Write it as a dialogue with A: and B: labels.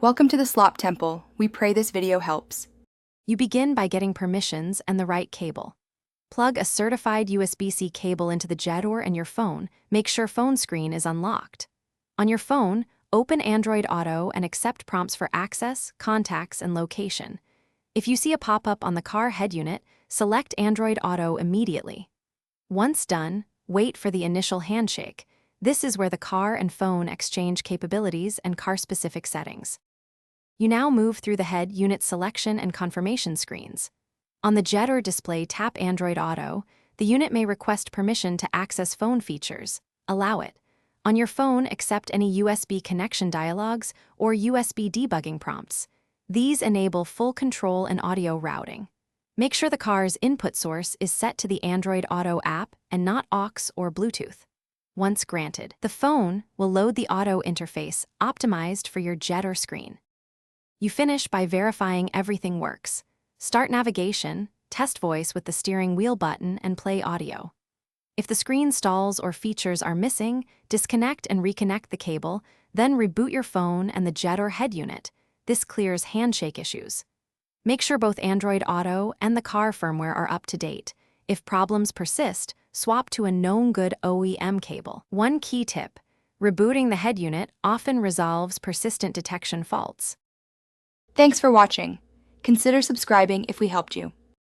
A: Welcome to the Slop Temple. We pray this video helps.
B: You begin by getting permissions and the right cable. Plug a certified USB-C cable into the Jetour and your phone. Make sure phone screen is unlocked. On your phone, open Android Auto and accept prompts for access, contacts, and location. If you see a pop-up on the car head unit, select Android Auto immediately. Once done, wait for the initial handshake. This is where the car and phone exchange capabilities and car-specific settings. You now move through the head unit selection and confirmation screens. On the Jetour display, tap Android Auto. The unit may request permission to access phone features. Allow it. On your phone, accept any USB connection dialogues or USB debugging prompts. These enable full control and audio routing. Make sure the car's input source is set to the Android Auto app and not aux or Bluetooth. Once granted, the phone will load the auto interface optimized for your Jetour screen. You finish by verifying everything works. Start navigation, test voice with the steering wheel button, and play audio. If the screen stalls or features are missing, disconnect and reconnect the cable, then reboot your phone and the Jetour head unit. This clears handshake issues. Make sure both Android Auto and the car firmware are up to date. If problems persist, swap to a known good OEM cable. One key tip: rebooting the head unit often resolves persistent detection faults.
A: Thanks for watching. Consider subscribing if we helped you.